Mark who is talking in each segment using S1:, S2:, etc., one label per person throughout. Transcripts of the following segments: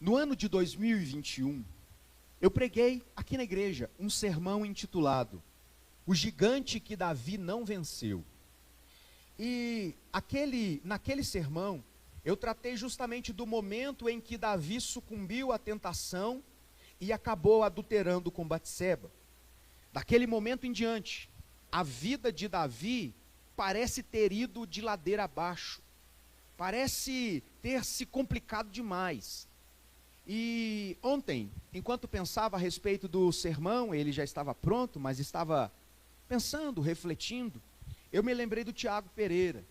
S1: No ano de 2021, eu preguei aqui na igreja um sermão intitulado O Gigante que Davi Não Venceu. E naquele sermão, eu tratei justamente do momento em que Davi sucumbiu à tentação e acabou adulterando com Batseba. Daquele momento em diante, a vida de Davi parece ter ido de ladeira abaixo, parece ter se complicado demais. E ontem, enquanto pensava a respeito do sermão, ele já estava pronto, mas estava pensando, refletindo, eu me lembrei do Tiago Pereira,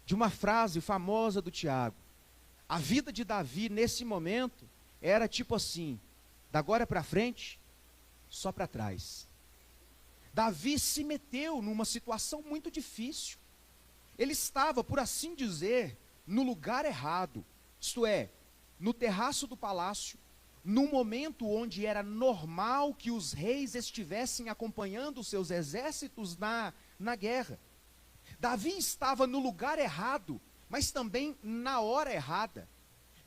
S1: de uma frase famosa do Tiago. A vida de Davi nesse momento era tipo assim: da agora para frente, só para trás. Davi se meteu numa situação muito difícil. Ele estava, por assim dizer, no lugar errado, isto é, no terraço do palácio, num momento onde era normal que os reis estivessem acompanhando os seus exércitos na guerra. Davi estava no lugar errado, mas também na hora errada.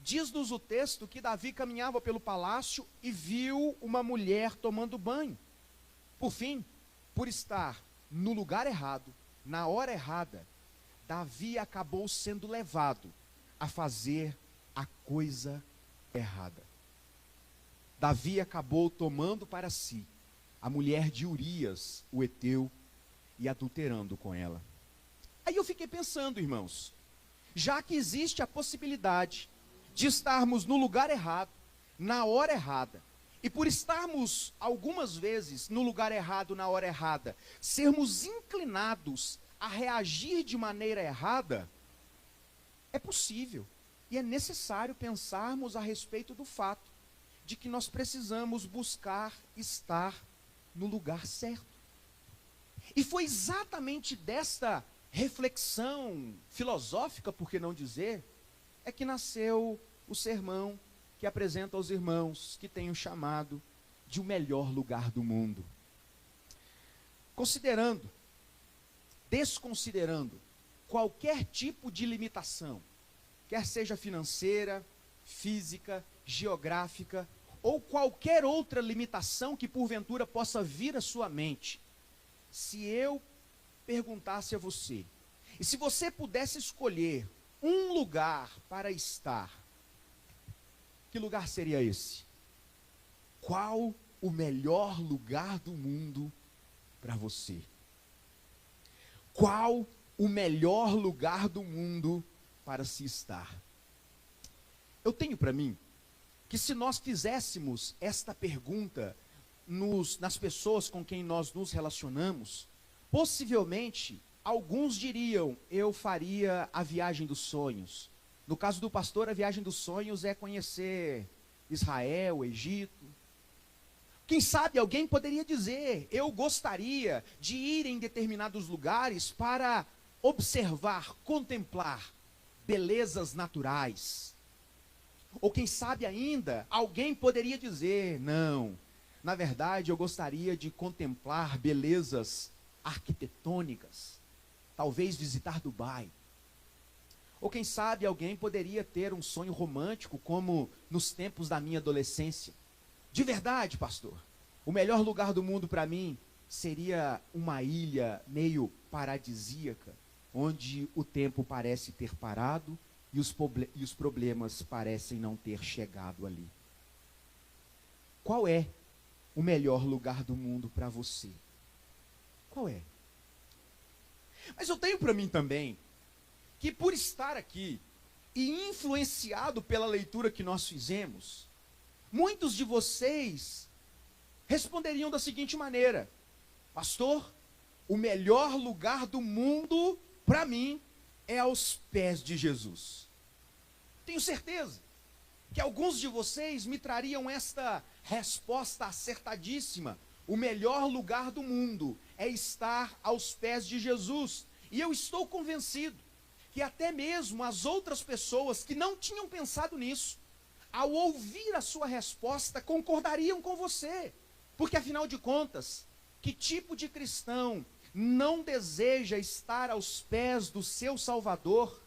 S1: Diz-nos o texto que Davi caminhava pelo palácio e viu uma mulher tomando banho. Por fim, por estar no lugar errado, na hora errada, Davi acabou sendo levado a fazer a coisa errada. Davi acabou tomando para si a mulher de Urias, o heteu, e adulterando com ela. Aí eu fiquei pensando, irmãos, já que existe a possibilidade de estarmos no lugar errado, na hora errada, e por estarmos algumas vezes no lugar errado, na hora errada, sermos inclinados a reagir de maneira errada, é possível e é necessário pensarmos a respeito do fato de que nós precisamos buscar estar no lugar certo. E foi exatamente desta reflexão filosófica, por que não dizer, é que nasceu o sermão que apresenta aos irmãos que tenho chamado de o melhor lugar do mundo. Desconsiderando qualquer tipo de limitação, quer seja financeira, física, geográfica, ou qualquer outra limitação que porventura possa vir à sua mente, se eu perguntasse a você, e se você pudesse escolher um lugar para estar, que lugar seria esse? Qual o melhor lugar do mundo para você? Qual o melhor lugar do mundo para se estar? Eu tenho para mim que se nós fizéssemos esta pergunta nas pessoas com quem nós nos relacionamos, possivelmente alguns diriam: eu faria a viagem dos sonhos. No caso do pastor, a viagem dos sonhos é conhecer Israel, Egito. Quem sabe alguém poderia dizer: eu gostaria de ir em determinados lugares para observar, contemplar belezas naturais. Ou quem sabe ainda, alguém poderia dizer: não, na verdade eu gostaria de contemplar belezas arquitetônicas, talvez visitar Dubai. Ou quem sabe alguém poderia ter um sonho romântico, como nos tempos da minha adolescência. De verdade, pastor, o melhor lugar do mundo para mim seria uma ilha meio paradisíaca, onde o tempo parece ter parado e os problemas parecem não ter chegado ali. Qual é o melhor lugar do mundo para você? Qual é? Mas eu tenho para mim também que, por estar aqui e influenciado pela leitura que nós fizemos, muitos de vocês responderiam da seguinte maneira: pastor, o melhor lugar do mundo para mim é aos pés de Jesus. Tenho certeza que alguns de vocês me trariam esta resposta acertadíssima: o melhor lugar do mundo é estar aos pés de Jesus. E eu estou convencido que até mesmo as outras pessoas que não tinham pensado nisso, ao ouvir a sua resposta, concordariam com você. Porque afinal de contas, que tipo de cristão não deseja estar aos pés do seu Salvador?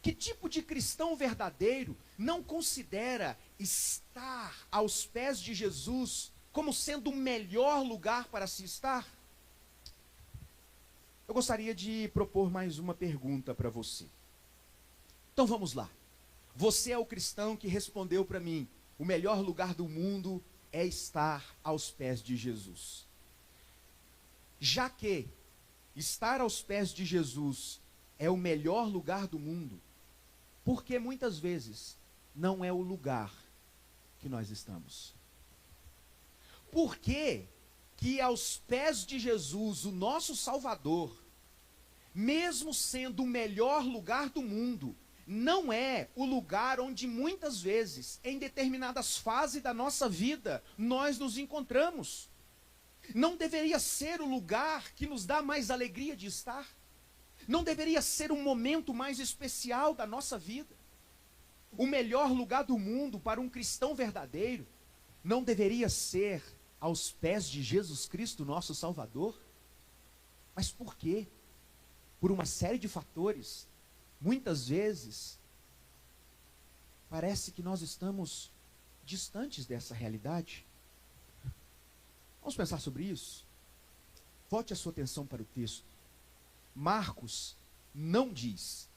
S1: Que tipo de cristão verdadeiro não considera estar aos pés de Jesus como sendo o melhor lugar para se estar? Eu gostaria de propor mais uma pergunta para você. Então vamos lá. Você é o cristão que respondeu para mim: o melhor lugar do mundo é estar aos pés de Jesus. Já que estar aos pés de Jesus é o melhor lugar do mundo, por que muitas vezes não é o lugar que nós estamos? Por que aos pés de Jesus, o nosso Salvador, mesmo sendo o melhor lugar do mundo, não é o lugar onde muitas vezes, em determinadas fases da nossa vida, nós nos encontramos? Não deveria ser o lugar que nos dá mais alegria de estar? Não deveria ser o momento mais especial da nossa vida? O melhor lugar do mundo para um cristão verdadeiro não deveria ser aos pés de Jesus Cristo, nosso Salvador? Mas por quê? Por uma série de fatores. Muitas vezes, parece que nós estamos distantes dessa realidade. Vamos pensar sobre isso? Volte a sua atenção para o texto. Marcos não diz,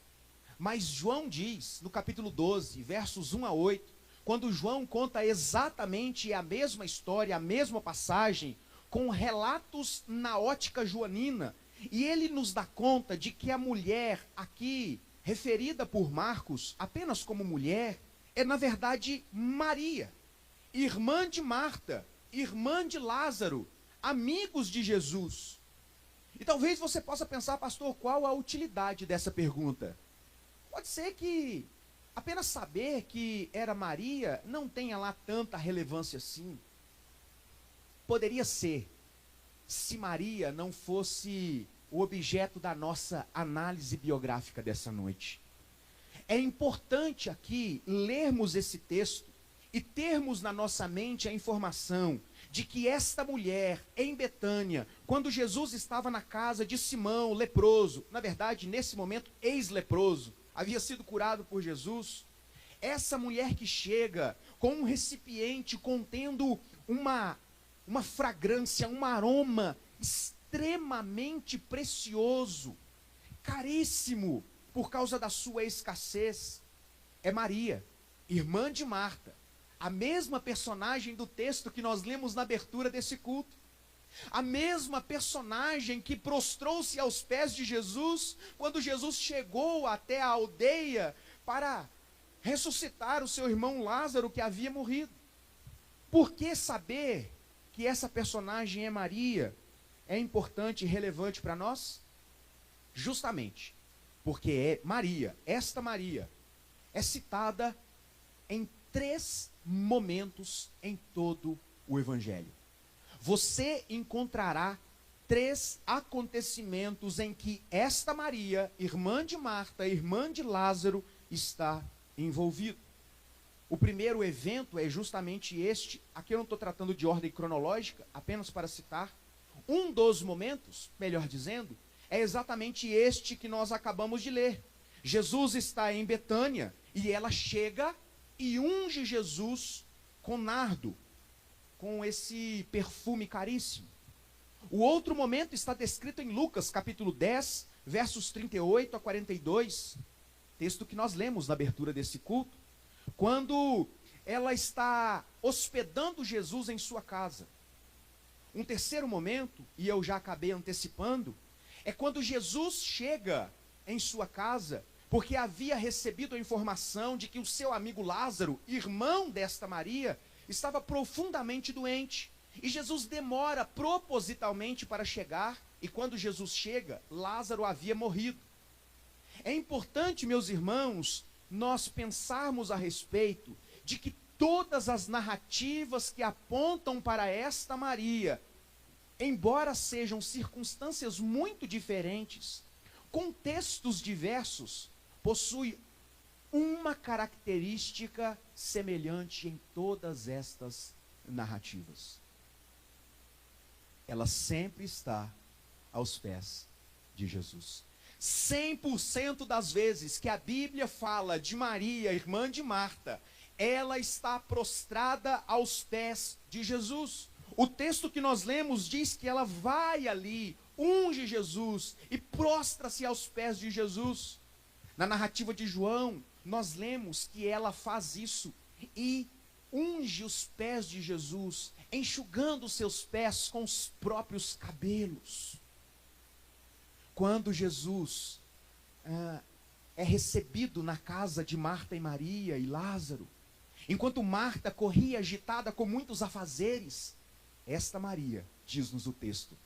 S1: mas João diz, no capítulo 12, versos 1 a 8, quando João conta exatamente a mesma história, a mesma passagem, com relatos na ótica joanina, e ele nos dá conta de que a mulher aqui, referida por Marcos apenas como mulher, é na verdade Maria, irmã de Marta, irmã de Lázaro, amigos de Jesus. E talvez você possa pensar: pastor, qual a utilidade dessa pergunta? Pode ser que apenas saber que era Maria não tenha lá tanta relevância assim. Poderia ser, se Maria não fosse o objeto da nossa análise biográfica dessa noite. É importante aqui lermos esse texto e termos na nossa mente a informação de que esta mulher, em Betânia, quando Jesus estava na casa de Simão, leproso, na verdade, nesse momento, ex-leproso, havia sido curado por Jesus, essa mulher que chega com um recipiente contendo uma fragrância, um aroma extremamente precioso, caríssimo, por causa da sua escassez, é Maria, irmã de Marta, a mesma personagem do texto que nós lemos na abertura desse culto, a mesma personagem que prostrou-se aos pés de Jesus, quando Jesus chegou até a aldeia para ressuscitar o seu irmão Lázaro que havia morrido. Por que saber que essa personagem é Maria é importante e relevante para nós? Justamente porque Maria, esta Maria, é citada em 3 momentos em todo o Evangelho. Você encontrará 3 acontecimentos em que esta Maria, irmã de Marta, irmã de Lázaro, está envolvida. O primeiro evento é justamente este. Aqui eu não estou tratando de ordem cronológica, apenas para citar. Um dos momentos, melhor dizendo, é exatamente este que nós acabamos de ler. Jesus está em Betânia e ela chega e unge Jesus com nardo, com esse perfume caríssimo. O outro momento está descrito em Lucas, capítulo 10, versos 38 a 42, texto que nós lemos na abertura desse culto, quando ela está hospedando Jesus em sua casa. Um terceiro momento, e eu já acabei antecipando, é quando Jesus chega em sua casa, porque havia recebido a informação de que o seu amigo Lázaro, irmão desta Maria, estava profundamente doente. E Jesus demora propositalmente para chegar, e quando Jesus chega, Lázaro havia morrido. É importante, meus irmãos, nós pensarmos a respeito de que todas as narrativas que apontam para esta Maria, embora sejam circunstâncias muito diferentes, contextos diversos, possuem uma característica semelhante em todas estas narrativas. Ela sempre está aos pés de Jesus. 100% das vezes que a Bíblia fala de Maria, irmã de Marta, ela está prostrada aos pés de Jesus. O texto que nós lemos diz que ela vai ali, unge Jesus e prostra-se aos pés de Jesus. Na narrativa de João, nós lemos que ela faz isso e unge os pés de Jesus, enxugando os seus pés com os próprios cabelos. Quando Jesus é recebido na casa de Marta e Maria e Lázaro, enquanto Marta corria agitada com muitos afazeres, esta Maria, diz-nos o texto,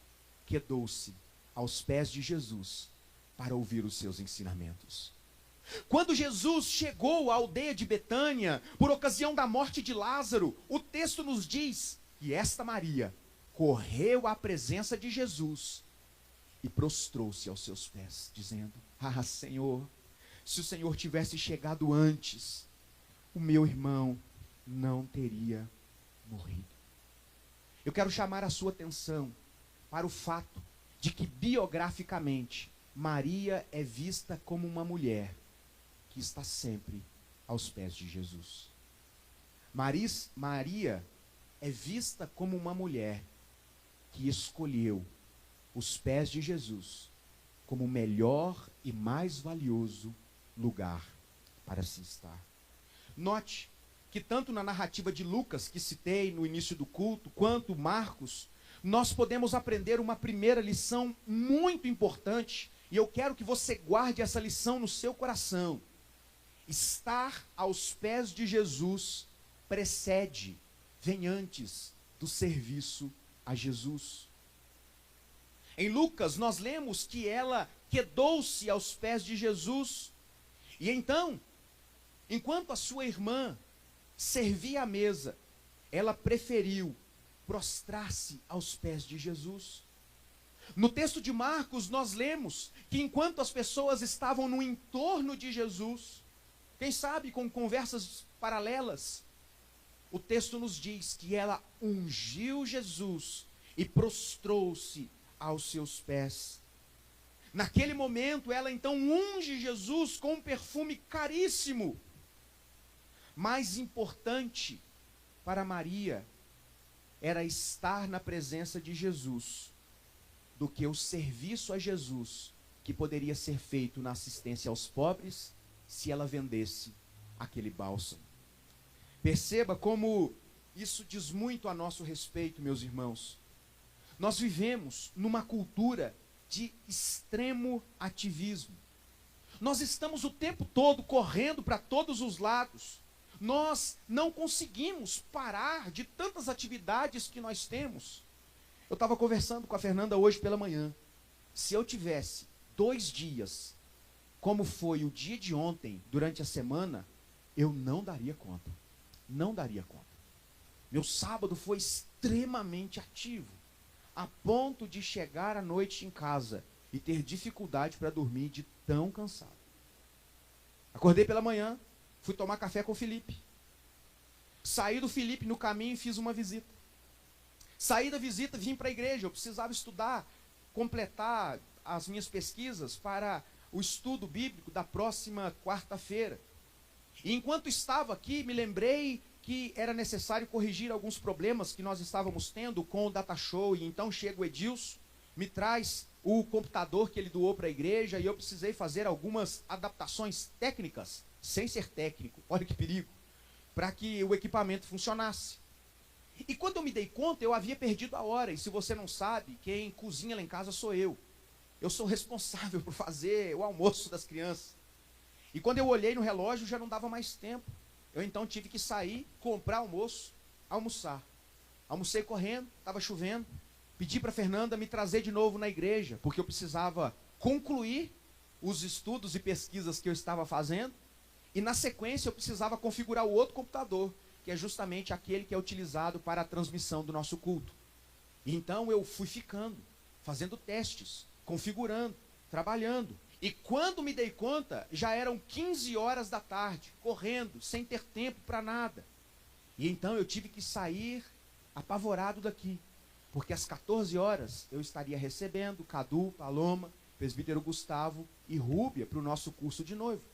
S1: quedou-se aos pés de Jesus para ouvir os seus ensinamentos. Quando Jesus chegou à aldeia de Betânia, por ocasião da morte de Lázaro, o texto nos diz que esta Maria correu à presença de Jesus e prostrou-se aos seus pés, dizendo: ah, Senhor, se o Senhor tivesse chegado antes, o meu irmão não teria morrido. Eu quero chamar a sua atenção para o fato de que, biograficamente, Maria é vista como uma mulher que está sempre aos pés de Jesus. Maria é vista como uma mulher que escolheu os pés de Jesus como o melhor e mais valioso lugar para se estar. Note que tanto na narrativa de Lucas, que citei no início do culto, quanto Marcos, nós podemos aprender uma primeira lição muito importante, e eu quero que você guarde essa lição no seu coração. Estar aos pés de Jesus precede, vem antes do serviço a Jesus. Em Lucas, nós lemos que ela quedou-se aos pés de Jesus. E então, enquanto a sua irmã servia à mesa, ela preferiu prostrar-se aos pés de Jesus. No texto de Marcos, nós lemos que enquanto as pessoas estavam no entorno de Jesus, quem sabe com conversas paralelas, o texto nos diz que ela ungiu Jesus e prostrou-se aos seus pés. Naquele momento, ela então unge Jesus com um perfume caríssimo. Mais importante para Maria era estar na presença de Jesus do que o serviço a Jesus que poderia ser feito na assistência aos pobres se ela vendesse aquele bálsamo. Perceba como isso diz muito a nosso respeito, meus irmãos. Nós vivemos numa cultura de extremo ativismo. Nós estamos o tempo todo correndo para todos os lados. Nós não conseguimos parar de tantas atividades que nós temos. Eu estava conversando com a Fernanda hoje pela manhã. Se eu tivesse 2 dias, como foi o dia de ontem, durante a semana, eu não daria conta. Não daria conta. Meu sábado foi extremamente ativo, a ponto de chegar à noite em casa e ter dificuldade para dormir de tão cansado. Acordei pela manhã, fui tomar café com o Felipe. Saí do Felipe no caminho e fiz uma visita. Saí da visita, vim para a igreja. Eu precisava estudar, completar as minhas pesquisas para o estudo bíblico da próxima quarta-feira. E enquanto estava aqui, me lembrei que era necessário corrigir alguns problemas que nós estávamos tendo com o data show. E então chega o Edilson, me traz o computador que ele doou para a igreja, e eu precisei fazer algumas adaptações técnicas, sem ser técnico, olha que perigo, para que o equipamento funcionasse. E quando eu me dei conta, eu havia perdido a hora. E se você não sabe, quem cozinha lá em casa sou eu. Eu sou responsável por fazer o almoço das crianças. E quando eu olhei no relógio, já não dava mais tempo. Eu então tive que sair, comprar almoço, almoçar. Almocei correndo, estava chovendo. Pedi para a Fernanda me trazer de novo na igreja, porque eu precisava concluir os estudos e pesquisas que eu estava fazendo. E na sequência eu precisava configurar o outro computador, que é justamente aquele que é utilizado para a transmissão do nosso culto. E então eu fui ficando, fazendo testes, configurando, trabalhando. E quando me dei conta, já eram 15 horas da tarde, correndo, sem ter tempo para nada. E então eu tive que sair apavorado daqui, porque às 14 horas eu estaria recebendo Cadu, Paloma presbítero Gustavo e Rúbia, para o nosso curso de noivo.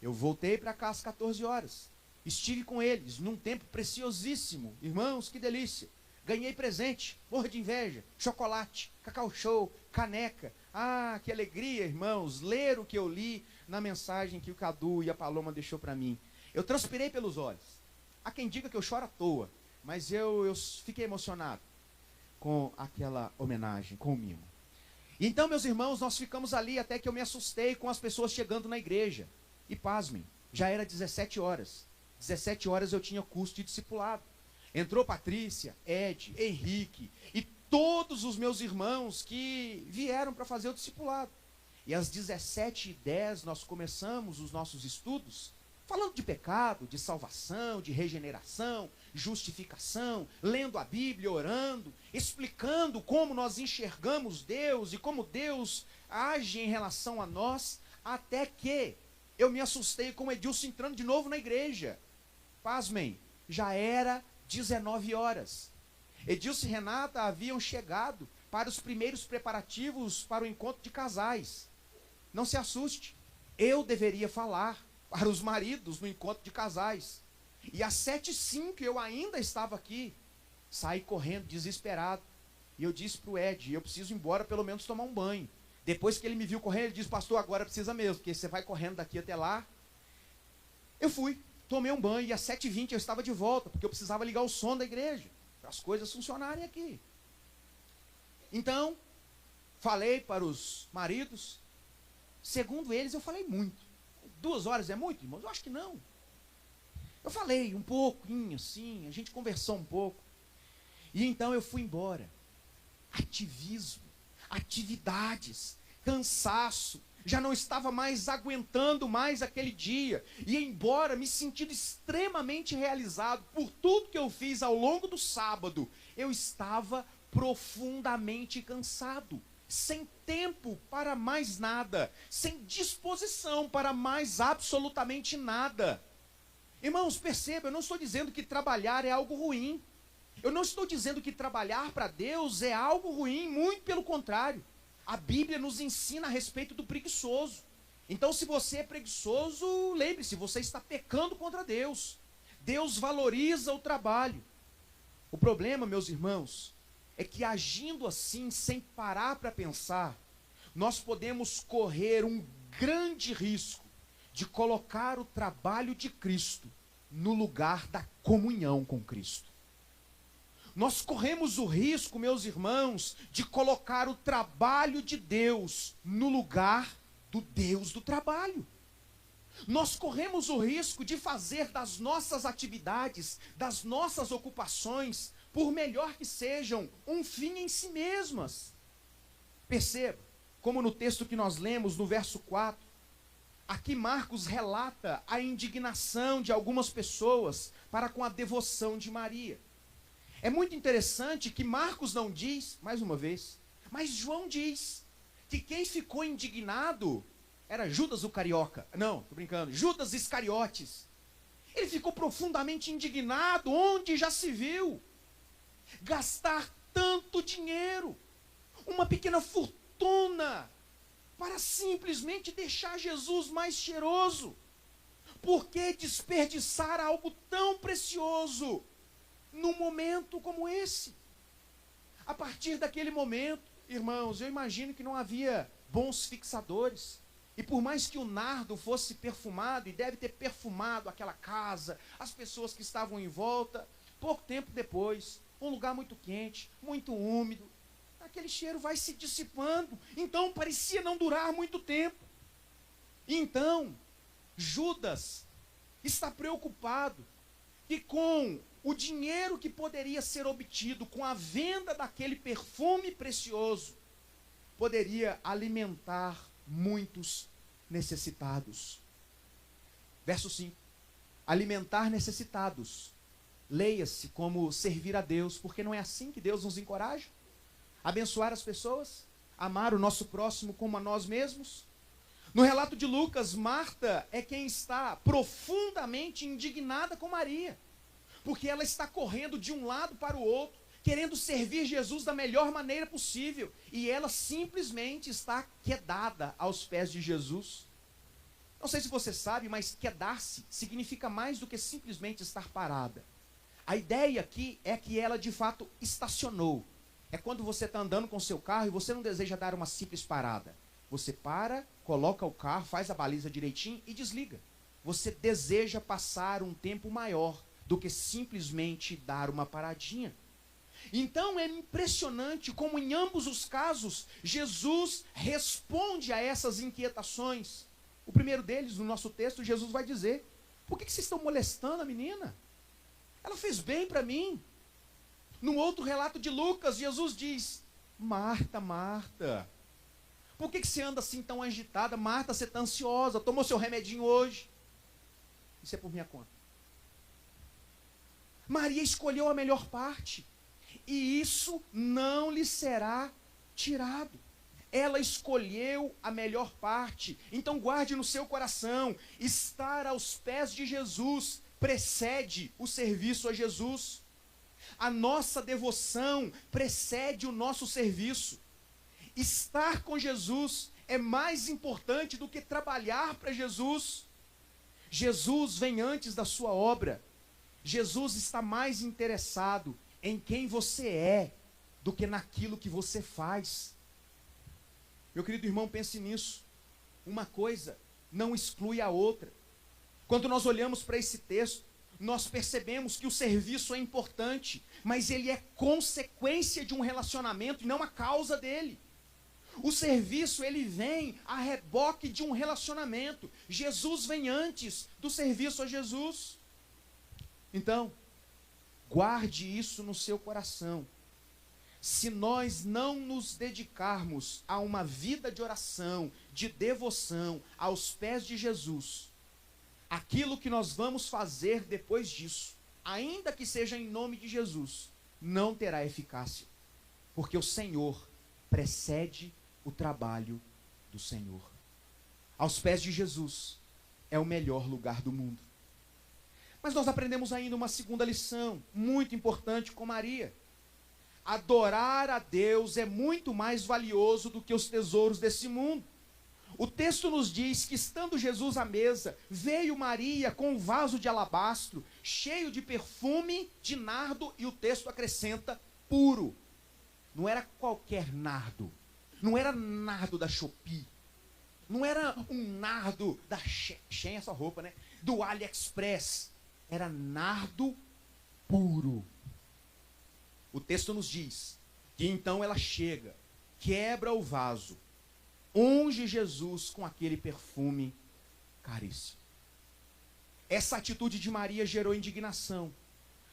S1: Eu voltei para cá às 14 horas. Estive com eles num tempo preciosíssimo. Irmãos, que delícia. Ganhei presente, morro de inveja, chocolate, cacau show, caneca. Ah, que alegria, irmãos, ler o que eu li na mensagem que o Cadu e a Paloma deixou para mim. Eu transpirei pelos olhos. Há quem diga que eu choro à toa, mas eu fiquei emocionado com aquela homenagem, com o mimo. Então, meus irmãos, nós ficamos ali até que eu me assustei com as pessoas chegando na igreja. E pasmem, já era 17 horas. 17 horas eu tinha curso de discipulado. Entrou Patrícia, Ed, Henrique e todos os meus irmãos que vieram para fazer o discipulado. E às 17h10 nós começamos os nossos estudos, falando de pecado, de salvação, de regeneração, justificação, lendo a Bíblia, orando, explicando como nós enxergamos Deus e como Deus age em relação a nós, até que eu me assustei com o Edilson entrando de novo na igreja. Pasmem, já era 19 horas. Edilson e Renata haviam chegado para os primeiros preparativos para o encontro de casais. Não se assuste, eu deveria falar para os maridos no encontro de casais. E às 7h05 eu ainda estava aqui. Saí correndo, desesperado. E eu disse para o Ed, eu preciso ir embora pelo menos tomar um banho. Depois que ele me viu correndo, ele disse, pastor, agora precisa mesmo, porque você vai correndo daqui até lá. Eu fui, tomei um banho e às 7h20 eu estava de volta, porque eu precisava ligar o som da igreja, para as coisas funcionarem aqui. Então, falei para os maridos. Segundo eles, eu falei muito. 2 horas é muito, irmãos? Eu acho que não. Eu falei um pouquinho assim, a gente conversou um pouco. E então eu fui embora. Ativismo, atividades, cansaço. Já não estava mais aguentando mais aquele dia. E embora me sentindo extremamente realizado por tudo que eu fiz ao longo do sábado, eu estava profundamente cansado. Sem tempo para mais nada, sem disposição para mais absolutamente nada. Irmãos, perceba, eu não estou dizendo que trabalhar é algo ruim. Eu não estou dizendo que trabalhar para Deus é algo ruim, muito pelo contrário. A Bíblia nos ensina a respeito do preguiçoso. Então, se você é preguiçoso, lembre-se, você está pecando contra Deus. Deus valoriza o trabalho. O problema, meus irmãos, é que agindo assim, sem parar para pensar, nós podemos correr um grande risco de colocar o trabalho de Cristo no lugar da comunhão com Cristo. Nós corremos o risco, meus irmãos, de colocar o trabalho de Deus no lugar do Deus do trabalho. Nós corremos o risco de fazer das nossas atividades, das nossas ocupações, por melhor que sejam, um fim em si mesmas. Perceba, como no texto que nós lemos, no verso 4, aqui Marcos relata a indignação de algumas pessoas para com a devoção de Maria. É muito interessante que Marcos não diz, mais uma vez, mas João diz que quem ficou indignado era Judas o Carioca. Não, estou brincando, Judas Iscariotes. Ele ficou profundamente indignado, onde já se viu gastar tanto dinheiro, uma pequena fortuna, para simplesmente deixar Jesus mais cheiroso. Por que desperdiçar algo tão precioso num momento como esse? A partir daquele momento, irmãos, eu imagino que não havia bons fixadores. E por mais que o nardo fosse perfumado, e deve ter perfumado aquela casa, as pessoas que estavam em volta, pouco tempo depois, um lugar muito quente, muito úmido, aquele cheiro vai se dissipando. Então parecia não durar muito tempo. Então, Judas está preocupado que com o dinheiro que poderia ser obtido com a venda daquele perfume precioso, poderia alimentar muitos necessitados. Verso 5. Alimentar necessitados. Leia-se como servir a Deus, porque não é assim que Deus nos encoraja? Abençoar as pessoas, amar o nosso próximo como a nós mesmos. No relato de Lucas, Marta é quem está profundamente indignada com Maria, porque ela está correndo de um lado para o outro, querendo servir Jesus da melhor maneira possível, e ela simplesmente está quedada aos pés de Jesus. Não sei se você sabe, mas quedar-se significa mais do que simplesmente estar parada. A ideia aqui é que ela de fato estacionou. É quando você está andando com o seu carro e você não deseja dar uma simples parada. Você para, coloca o carro, faz a baliza direitinho e desliga. Você deseja passar um tempo maior do que simplesmente dar uma paradinha. Então é impressionante como em ambos os casos, Jesus responde a essas inquietações. O primeiro deles, no nosso texto, Jesus vai dizer: por que vocês estão molestando a menina? Ela fez bem para mim. No outro relato de Lucas, Jesus diz: Marta, Marta, por que você anda assim tão agitada? Marta, você está ansiosa, tomou seu remedinho hoje. Isso é por minha conta. Maria escolheu a melhor parte, e isso não lhe será tirado. Ela escolheu a melhor parte. Então guarde no seu coração: estar aos pés de Jesus precede o serviço a Jesus. A nossa devoção precede o nosso serviço. Estar com Jesus é mais importante do que trabalhar para Jesus. Jesus vem antes da sua obra. Jesus está mais interessado em quem você é do que naquilo que você faz. Meu querido irmão, pense nisso. Uma coisa não exclui a outra. Quando nós olhamos para esse texto, nós percebemos que o serviço é importante, mas ele é consequência de um relacionamento e não a causa dele. O serviço, ele vem a reboque de um relacionamento. Jesus vem antes do serviço a Jesus. Então, guarde isso no seu coração. Se nós não nos dedicarmos a uma vida de oração, de devoção, aos pés de Jesus, aquilo que nós vamos fazer depois disso, ainda que seja em nome de Jesus, não terá eficácia. Porque o Senhor precede o trabalho do Senhor. Aos pés de Jesus é o melhor lugar do mundo. Mas nós aprendemos ainda uma segunda lição, muito importante com Maria. Adorar a Deus é muito mais valioso do que os tesouros desse mundo. O texto nos diz que, estando Jesus à mesa, veio Maria com um vaso de alabastro, cheio de perfume de nardo, e o texto acrescenta, puro. Não era qualquer nardo. Não era nardo da Shopee. Não era um nardo da Shein, essa roupa, né? Do AliExpress. Era nardo puro. O texto nos diz que então ela chega, quebra o vaso, unge Jesus com aquele perfume caríssimo. Essa atitude de Maria gerou indignação,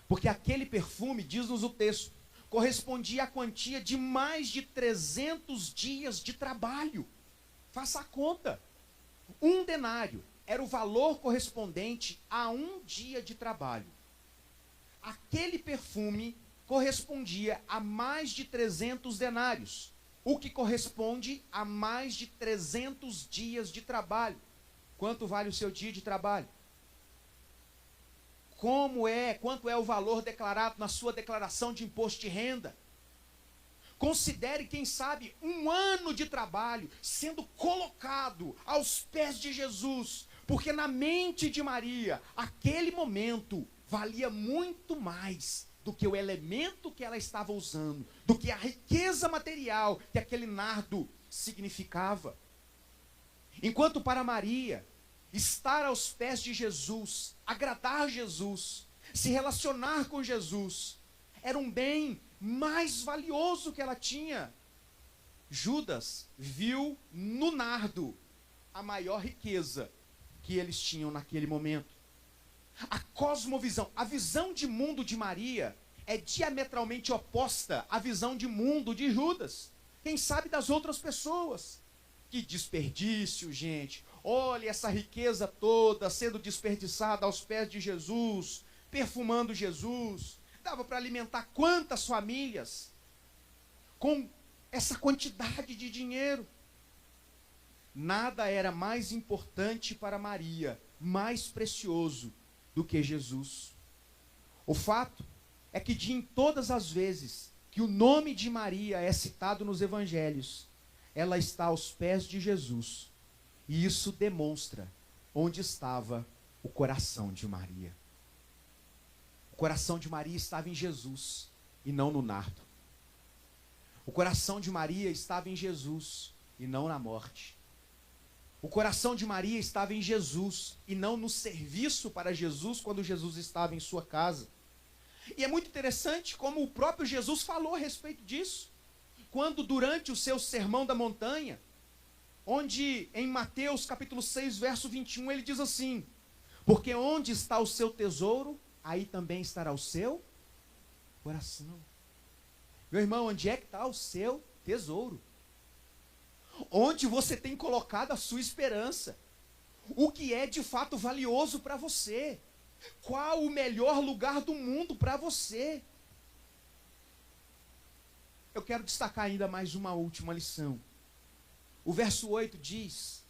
S1: porque aquele perfume, diz-nos o texto, correspondia à quantia de mais de 300 dias de trabalho. Faça a conta. 1 denário era o valor correspondente a 1 dia de trabalho. Aquele perfume correspondia a mais de 300 denários, o que corresponde a mais de 300 dias de trabalho. Quanto vale o seu dia de trabalho? Quanto é o valor declarado na sua declaração de imposto de renda? Considere, quem sabe, 1 ano de trabalho sendo colocado aos pés de Jesus, porque na mente de Maria, aquele momento valia muito mais do que o elemento que ela estava usando, do que a riqueza material que aquele nardo significava. Enquanto para Maria, estar aos pés de Jesus, agradar Jesus, se relacionar com Jesus, era um bem mais valioso que ela tinha. Judas viu no nardo a maior riqueza que eles tinham naquele momento. A cosmovisão, a visão de mundo de Maria é diametralmente oposta à visão de mundo de Judas. Quem sabe das outras pessoas. Que desperdício, gente. Olha essa riqueza toda sendo desperdiçada aos pés de Jesus, perfumando Jesus. Dava para alimentar quantas famílias com essa quantidade de dinheiro? Nada era mais importante para Maria, mais precioso do que Jesus. O fato é que em todas as vezes que o nome de Maria é citado nos evangelhos, ela está aos pés de Jesus. E isso demonstra onde estava o coração de Maria. O coração de Maria estava em Jesus e não no nardo. O coração de Maria estava em Jesus e não na morte. O coração de Maria estava em Jesus e não no serviço para Jesus quando Jesus estava em sua casa. E é muito interessante como o próprio Jesus falou a respeito disso. Quando durante o seu sermão da montanha, onde em Mateus capítulo 6, verso 21, ele diz assim: porque onde está o seu tesouro, aí também estará o seu coração. Meu irmão, onde é que está o seu tesouro? Onde você tem colocado a sua esperança? O que é de fato valioso para você? Qual o melhor lugar do mundo para você? Eu quero destacar ainda mais uma última lição. O verso 8 diz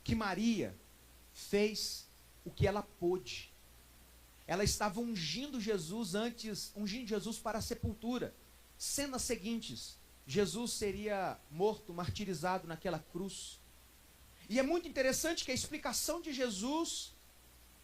S1: que Maria fez o que ela pôde. Ela estava ungindo Jesus para a sepultura. Cenas seguintes: Jesus seria morto, martirizado naquela cruz. E é muito interessante que a explicação de Jesus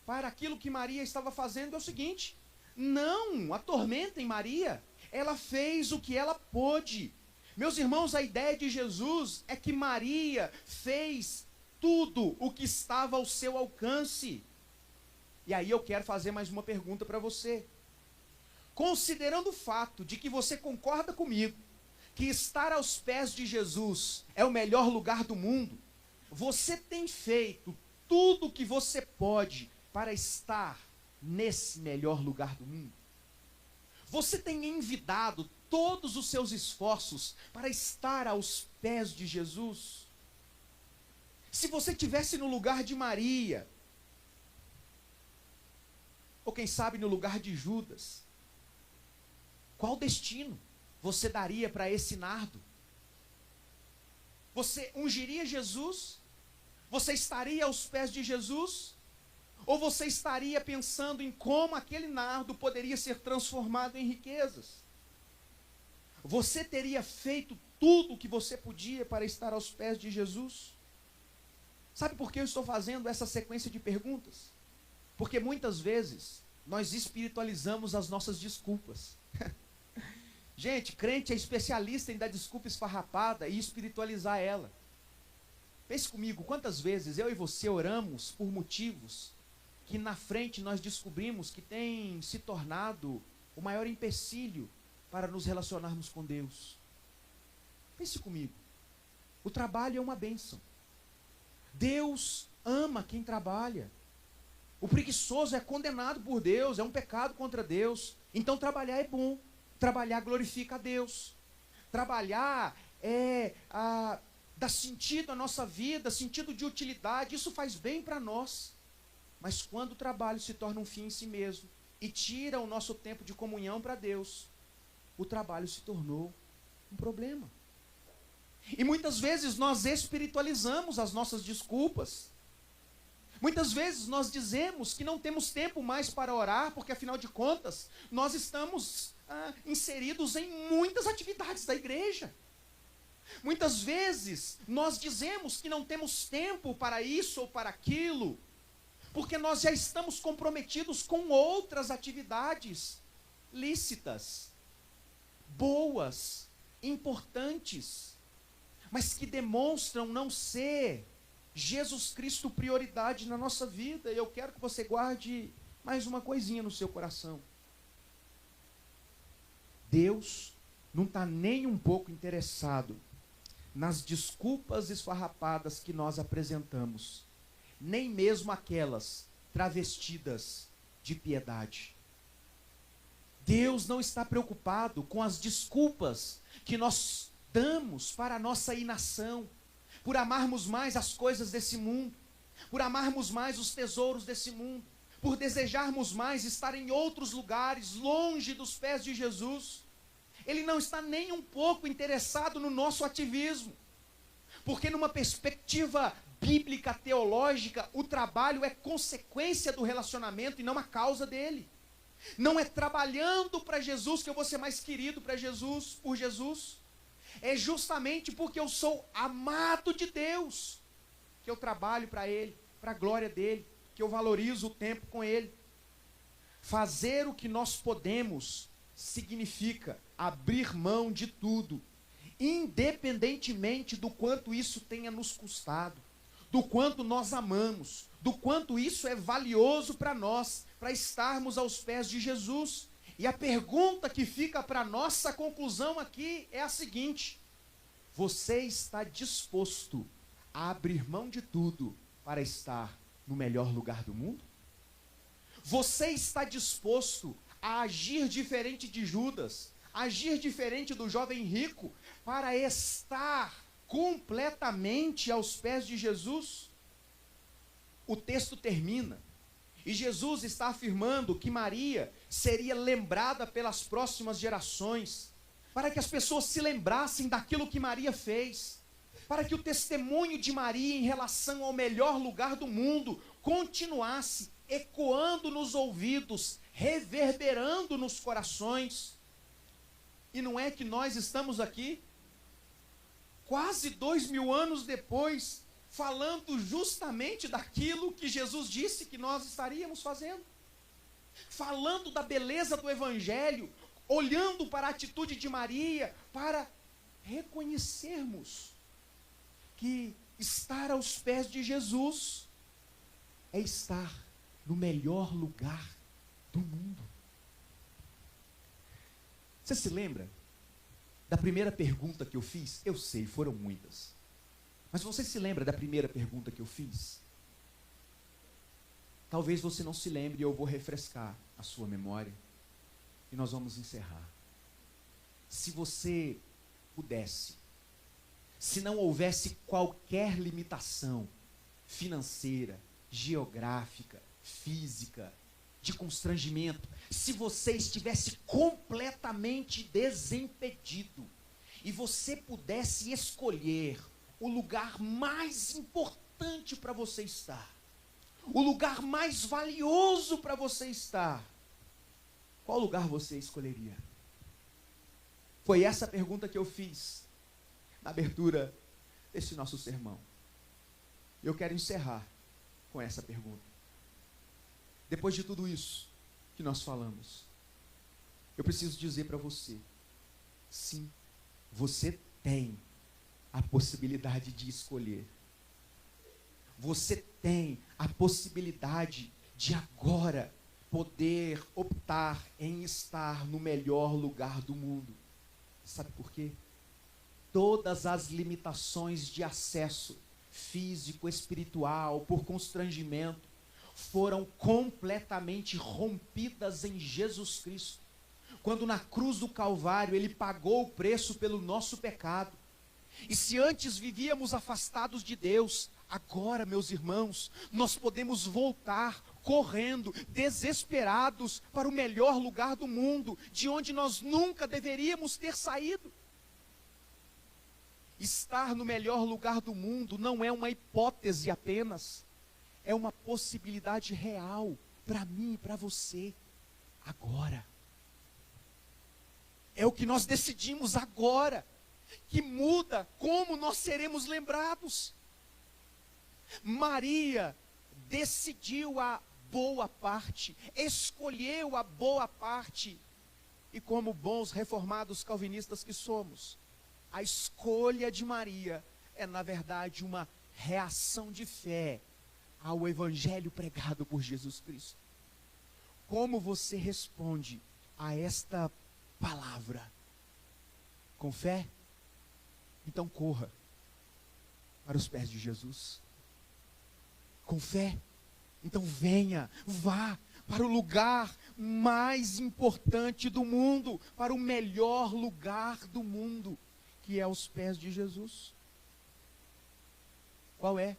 S1: para aquilo que Maria estava fazendo é o seguinte: não atormentem Maria, ela fez o que ela pôde. Meus irmãos, a ideia de Jesus é que Maria fez tudo o que estava ao seu alcance. E aí eu quero fazer mais uma pergunta para você. Considerando o fato de que você concorda comigo, que estar aos pés de Jesus é o melhor lugar do mundo, você tem feito tudo o que você pode para estar nesse melhor lugar do mundo? Você tem envidado todos os seus esforços para estar aos pés de Jesus? Se você estivesse no lugar de Maria, ou quem sabe no lugar de Judas, qual destino você daria para esse nardo? Você ungiria Jesus? Você estaria aos pés de Jesus? Ou você estaria pensando em como aquele nardo poderia ser transformado em riquezas? Você teria feito tudo o que você podia para estar aos pés de Jesus? Sabe por que eu estou fazendo essa sequência de perguntas? Porque muitas vezes nós espiritualizamos as nossas desculpas. Gente, crente é especialista em dar desculpa esfarrapada e espiritualizar ela. Pense comigo, quantas vezes eu e você oramos por motivos que na frente nós descobrimos que tem se tornado o maior empecilho para nos relacionarmos com Deus. Pense comigo, o trabalho é uma bênção. Deus ama quem trabalha. O preguiçoso é condenado por Deus, é um pecado contra Deus. Então trabalhar é bom. Trabalhar glorifica a Deus. Trabalhar dá sentido à nossa vida, sentido de utilidade. Isso faz bem para nós. Mas quando o trabalho se torna um fim em si mesmo e tira o nosso tempo de comunhão para Deus, o trabalho se tornou um problema. E muitas vezes nós espiritualizamos as nossas desculpas. Muitas vezes nós dizemos que não temos tempo mais para orar, porque afinal de contas, nós estamos inseridos em muitas atividades da igreja. Muitas vezes nós dizemos que não temos tempo para isso ou para aquilo, porque nós já estamos comprometidos com outras atividades lícitas, boas, importantes, mas que demonstram não ser Jesus Cristo prioridade na nossa vida. E eu quero que você guarde mais uma coisinha no seu coração. Deus não está nem um pouco interessado nas desculpas esfarrapadas que nós apresentamos, nem mesmo aquelas travestidas de piedade. Deus não está preocupado com as desculpas que nós damos para a nossa inação, por amarmos mais as coisas desse mundo, por amarmos mais os tesouros desse mundo, por desejarmos mais estar em outros lugares, longe dos pés de Jesus. Ele não está nem um pouco interessado no nosso ativismo, porque numa perspectiva bíblica, teológica, o trabalho é consequência do relacionamento e não a causa dele. Não é trabalhando para Jesus que eu vou ser mais querido para Jesus, por Jesus. É justamente porque eu sou amado de Deus que eu trabalho para Ele, para a glória dEle, que eu valorizo o tempo com Ele. Fazer o que nós podemos significa abrir mão de tudo, independentemente do quanto isso tenha nos custado, do quanto nós amamos, do quanto isso é valioso para nós, para estarmos aos pés de Jesus. E a pergunta que fica para nossa conclusão aqui é a seguinte: você está disposto a abrir mão de tudo para estar no melhor lugar do mundo? Você está disposto a agir diferente de Judas, agir diferente do jovem rico, para estar completamente aos pés de Jesus? O texto termina, e Jesus está afirmando que Maria seria lembrada pelas próximas gerações, para que as pessoas se lembrassem daquilo que Maria fez, para que o testemunho de Maria em relação ao melhor lugar do mundo continuasse ecoando nos ouvidos, reverberando nos corações. E não é que nós estamos aqui, quase 2000 anos depois, falando justamente daquilo que Jesus disse que nós estaríamos fazendo, falando da beleza do Evangelho, olhando para a atitude de Maria, para reconhecermos que estar aos pés de Jesus é estar no melhor lugar do mundo. Você se lembra da primeira pergunta que eu fiz? Eu sei, foram muitas. Mas você se lembra da primeira pergunta que eu fiz? Talvez você não se lembre e eu vou refrescar a sua memória. E nós vamos encerrar. Se você pudesse, se não houvesse qualquer limitação financeira, geográfica, física, de constrangimento, se você estivesse completamente desimpedido e você pudesse escolher o lugar mais importante para você estar, o lugar mais valioso para você estar, qual lugar você escolheria? Foi essa a pergunta que eu fiz na abertura desse nosso sermão. Eu quero encerrar com essa pergunta. Depois de tudo isso que nós falamos, eu preciso dizer para você, sim, você tem a possibilidade de escolher. Você tem a possibilidade de agora poder optar em estar no melhor lugar do mundo. Sabe por quê? Todas as limitações de acesso físico, espiritual, por constrangimento, foram completamente rompidas em Jesus Cristo. Quando na cruz do Calvário Ele pagou o preço pelo nosso pecado. E se antes vivíamos afastados de Deus, agora, meus irmãos, nós podemos voltar correndo, desesperados, para o melhor lugar do mundo, de onde nós nunca deveríamos ter saído. Estar no melhor lugar do mundo não é uma hipótese apenas, é uma possibilidade real para mim e para você, agora. É o que nós decidimos agora, que muda como nós seremos lembrados. Maria decidiu a boa parte, escolheu a boa parte, e como bons reformados calvinistas que somos, a escolha de Maria é na verdade uma reação de fé ao evangelho pregado por Jesus Cristo. Como você responde a esta palavra? Com fé? Então corra para os pés de Jesus. Com fé? Então venha, vá para o lugar mais importante do mundo, para o melhor lugar do mundo, que é aos pés de Jesus. Qual é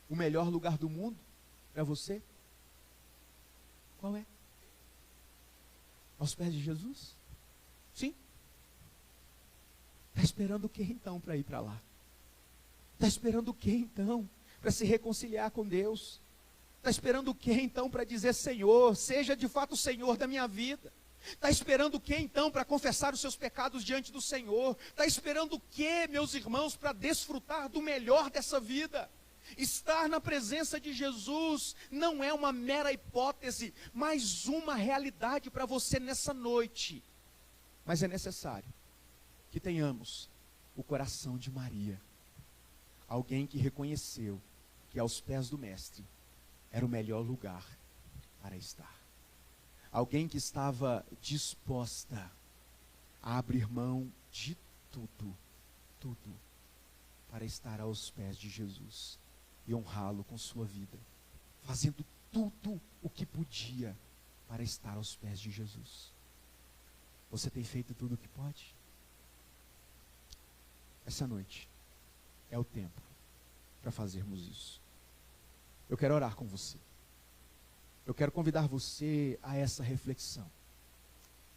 S1: o melhor lugar do mundo para você? Qual é? Aos pés de Jesus? Sim. Está esperando o que então para ir para lá? Está esperando o que então para se reconciliar com Deus? Está esperando o que então para dizer: Senhor, seja de fato o Senhor da minha vida? Está esperando o que então para confessar os seus pecados diante do Senhor? Está esperando o que, meus irmãos, para desfrutar do melhor dessa vida? Estar na presença de Jesus não é uma mera hipótese, mas uma realidade para você nessa noite. Mas é necessário que tenhamos o coração de Maria, alguém que reconheceu que aos pés do Mestre era o melhor lugar para estar. Alguém que estava disposta a abrir mão de tudo, tudo, para estar aos pés de Jesus e honrá-lo com sua vida, fazendo tudo o que podia para estar aos pés de Jesus. Você tem feito tudo o que pode? Essa noite é o tempo para fazermos isso. Eu quero orar com você. Eu quero convidar você a essa reflexão.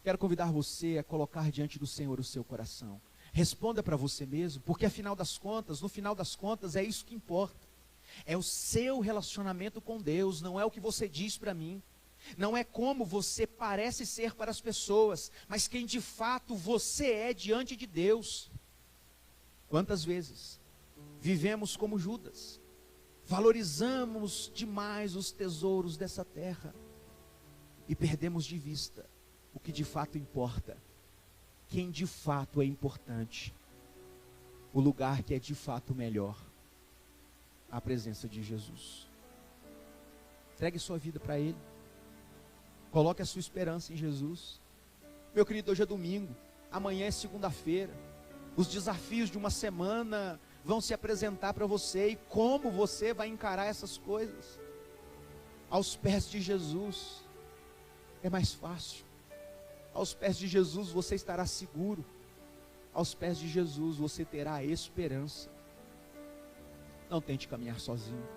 S1: Quero convidar você a colocar diante do Senhor o seu coração. Responda para você mesmo, porque afinal das contas, no final das contas, é isso que importa. É o seu relacionamento com Deus, não é o que você diz para mim. Não é como você parece ser para as pessoas, mas quem de fato você é diante de Deus. Quantas vezes vivemos como Judas? Valorizamos demais os tesouros dessa terra e perdemos de vista o que de fato importa, quem de fato é importante, o lugar que é de fato melhor, a presença de Jesus. Entregue sua vida para Ele, coloque a sua esperança em Jesus. Meu querido, hoje é domingo, amanhã é segunda-feira, os desafios de uma semana vão se apresentar para você, e como você vai encarar essas coisas? Aos pés de Jesus é mais fácil. Aos pés de Jesus você estará seguro. Aos pés de Jesus você terá esperança. Não tente caminhar sozinho.